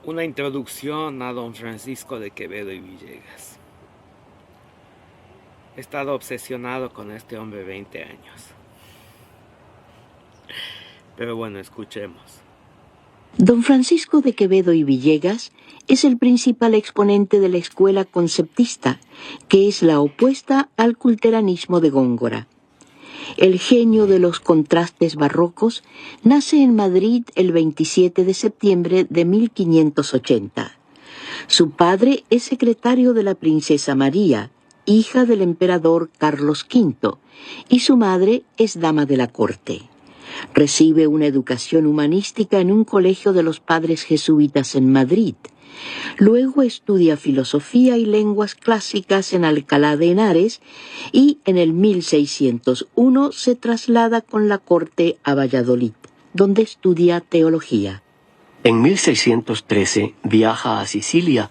Una introducción a don Francisco de Quevedo y Villegas. He estado obsesionado con este hombre 20 años. Pero bueno, escuchemos. Don Francisco de Quevedo y Villegas es el principal exponente de la escuela conceptista, que es la opuesta al culteranismo de Góngora. El genio de los contrastes barrocos nace en Madrid el 27 de septiembre de 1580. Su padre es secretario de la princesa María, hija del emperador Carlos V, y su madre es dama de la corte. Recibe una educación humanística en un colegio de los padres jesuitas en Madrid. Luego estudia filosofía y lenguas clásicas en Alcalá de Henares y en el 1601 se traslada con la corte a Valladolid, donde estudia teología. En 1613 viaja a Sicilia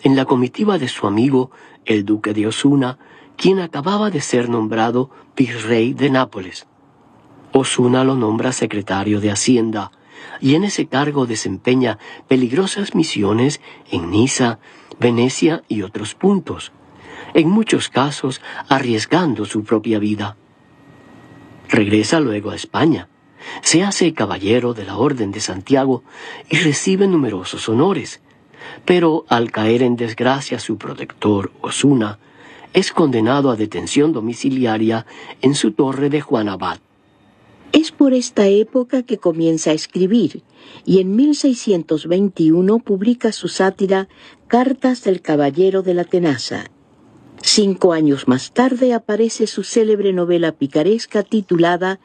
en la comitiva de su amigo el duque de Osuna, quien acababa de ser nombrado virrey de Nápoles. Osuna lo nombra secretario de Hacienda y en ese cargo desempeña peligrosas misiones en Niza, Venecia y otros puntos, en muchos casos arriesgando su propia vida. Regresa luego a España, se hace caballero de la Orden de Santiago y recibe numerosos honores, pero al caer en desgracia su protector, Osuna, es condenado a detención domiciliaria en su torre de Juan Abad. Es por esta época que comienza a escribir y en 1621 publica su sátira Cartas del Caballero de la Tenaza. 5 años más tarde aparece su célebre novela picaresca titulada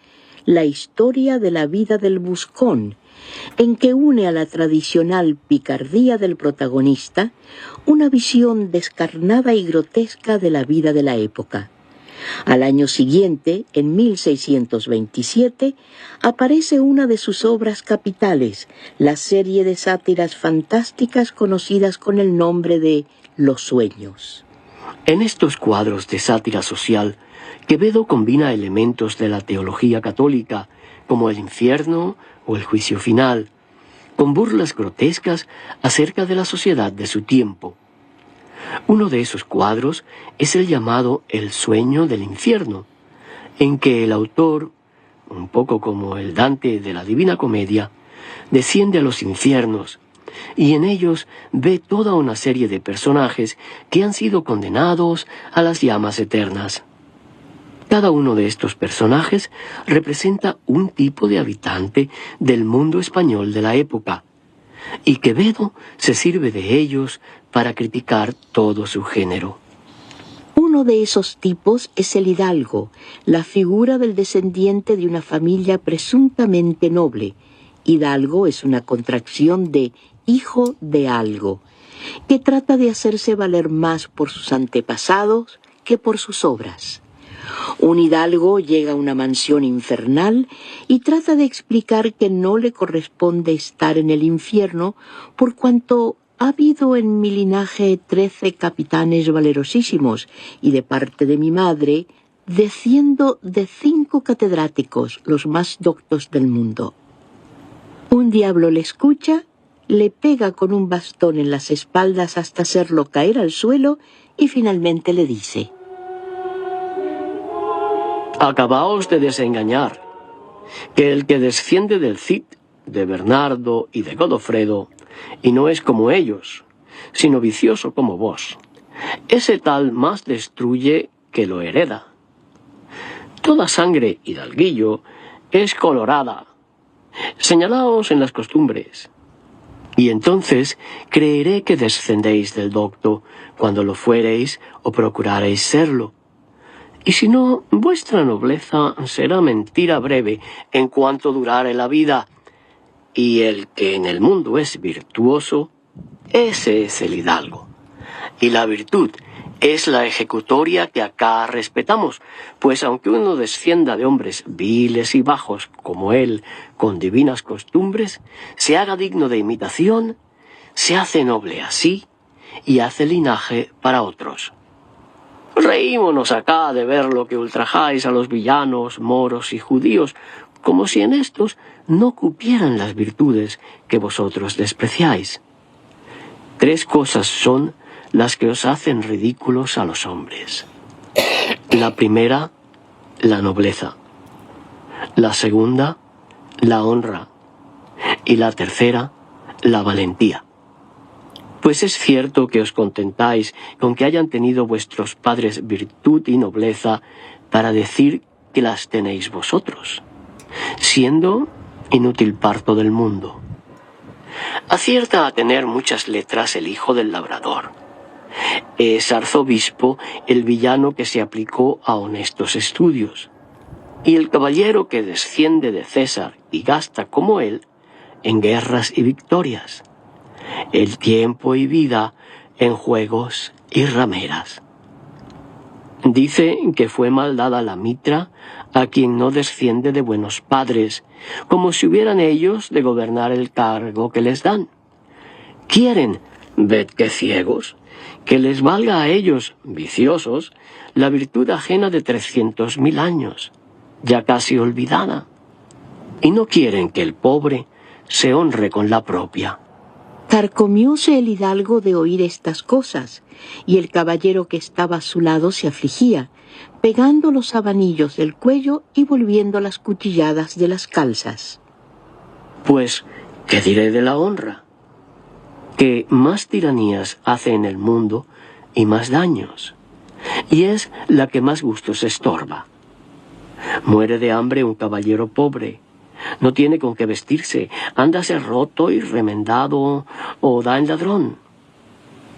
La historia de la vida del buscón, en que une a la tradicional picardía del protagonista una visión descarnada y grotesca de la vida de la época. Al año siguiente, en 1627, aparece una de sus obras capitales, la serie de sátiras fantásticas conocidas con el nombre de Los Sueños. En estos cuadros de sátira social, Quevedo combina elementos de la teología católica, como el infierno o el juicio final, con burlas grotescas acerca de la sociedad de su tiempo. Uno de esos cuadros es el llamado El sueño del infierno, en que el autor, un poco como el Dante de la Divina Comedia, desciende a los infiernos y en ellos ve toda una serie de personajes que han sido condenados a las llamas eternas. Cada uno de estos personajes representa un tipo de habitante del mundo español de la época, y Quevedo se sirve de ellos para criticar todo su género. Uno de esos tipos es el hidalgo, la figura del descendiente de una familia presuntamente noble. Hidalgo es una contracción de hijo de algo, que trata de hacerse valer más por sus antepasados que por sus obras. Un hidalgo llega a una mansión infernal y trata de explicar que no le corresponde estar en el infierno por cuanto ha habido en mi linaje 13 capitanes valerosísimos y de parte de mi madre desciendo de 5 catedráticos, los más doctos del mundo. Un diablo le escucha, le pega con un bastón en las espaldas hasta hacerlo caer al suelo y finalmente le dice: Acabaos de desengañar, que el que desciende del Cid, de Bernardo y de Godofredo, y no es como ellos, sino vicioso como vos, ese tal más destruye que lo hereda. Toda sangre hidalguillo es colorada. Señalaos en las costumbres, y entonces creeré que descendéis del docto, cuando lo fuereis o procurareis serlo. Y si no, vuestra nobleza será mentira breve en cuanto durare la vida, y el que en el mundo es virtuoso, ese es el hidalgo. Y la virtud es la ejecutoria que acá respetamos, pues aunque uno descienda de hombres viles y bajos como él, con divinas costumbres, se haga digno de imitación, se hace noble así y hace linaje para otros. Reímonos acá de ver lo que ultrajáis a los villanos, moros y judíos, como si en estos no cupieran las virtudes que vosotros despreciáis. 3 cosas son las que os hacen ridículos a los hombres. La primera, la nobleza. La segunda, la honra. Y la tercera, la valentía. Pues es cierto que os contentáis con que hayan tenido vuestros padres virtud y nobleza para decir que las tenéis vosotros, siendo inútil parto del mundo. Acierta a tener muchas letras el hijo del labrador. Es arzobispo el villano que se aplicó a honestos estudios, y el caballero que desciende de César y gasta como él en guerras y victorias, el tiempo y vida en juegos y rameras. Dice que fue mal dada la mitra a quien no desciende de buenos padres, como si hubieran ellos de gobernar el cargo que les dan. Quieren, ved qué ciegos, que les valga a ellos, viciosos, la virtud ajena de 300.000 años, ya casi olvidada, y no quieren que el pobre se honre con la propia. Carcomióse el hidalgo de oír estas cosas, y el caballero que estaba a su lado se afligía, pegando los abanillos del cuello y volviendo las cuchilladas de las calzas. Pues, ¿qué diré de la honra? Que más tiranías hace en el mundo y más daños, y es la que más gustos estorba. Muere de hambre un caballero pobre, no tiene con qué vestirse, ándase roto y remendado o da en ladrón.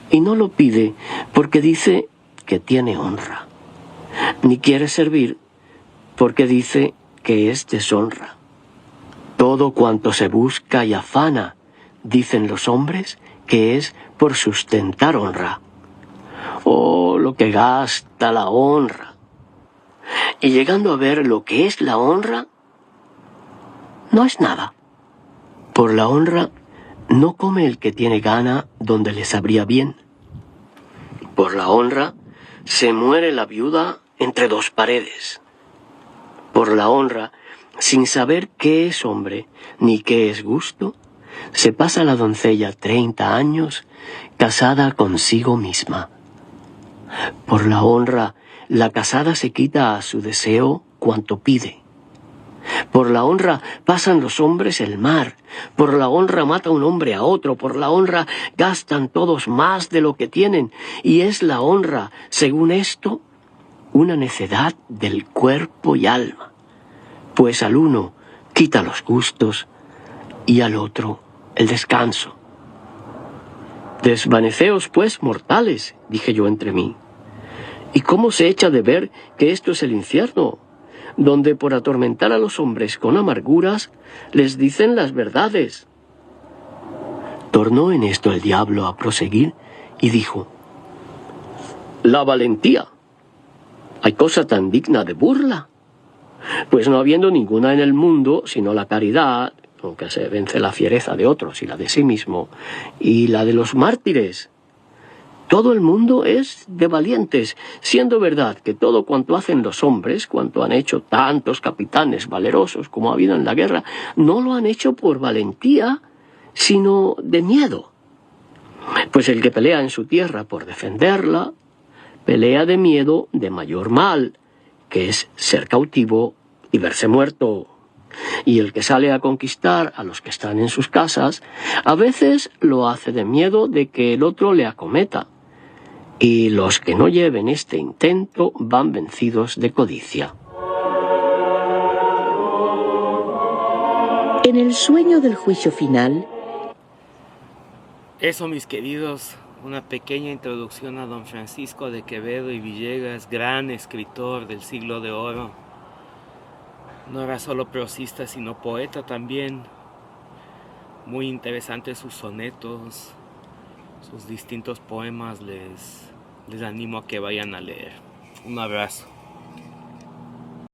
Y no lo pide porque dice que tiene honra, ni quiere servir porque dice que es deshonra. Todo cuanto se busca y afana, dicen los hombres, que es por sustentar honra. Oh, lo que gasta la honra. Y llegando a ver lo que es la honra, no es nada. Por la honra no come el que tiene gana donde le sabría bien. Por la honra se muere la viuda entre 2 paredes. Por la honra, sin saber qué es hombre ni qué es gusto, se pasa la doncella 30 años casada consigo misma. Por la honra, la casada se quita a su deseo cuanto pide. Por la honra pasan los hombres el mar, por la honra mata un hombre a otro, por la honra gastan todos más de lo que tienen, y es la honra, según esto, una necedad del cuerpo y alma, pues al uno quita los gustos y al otro el descanso. Desvaneceos, pues, mortales, dije yo entre mí. ¿Y cómo se echa de ver que esto es el infierno, donde por atormentar a los hombres con amarguras les dicen las verdades? Tornó en esto el diablo a proseguir y dijo: la valentía. ¿Hay cosa tan digna de burla? Pues no habiendo ninguna en el mundo sino la caridad, aunque se vence la fiereza de otros y la de sí mismo, y la de los mártires. Todo el mundo es de valientes, siendo verdad que todo cuanto hacen los hombres, cuanto han hecho tantos capitanes valerosos como ha habido en la guerra, no lo han hecho por valentía, sino de miedo. Pues el que pelea en su tierra por defenderla, pelea de miedo de mayor mal, que es ser cautivo y verse muerto. Y el que sale a conquistar a los que están en sus casas, a veces lo hace de miedo de que el otro le acometa. Y los que no lleven este intento van vencidos de codicia. En el sueño del juicio final, Eso, mis queridos, una pequeña introducción a don Francisco de Quevedo y Villegas, gran escritor del siglo de oro. No era solo prosista, sino poeta también. Muy interesantes sus sonetos, sus distintos poemas. Les animo a que vayan a leer. Un abrazo.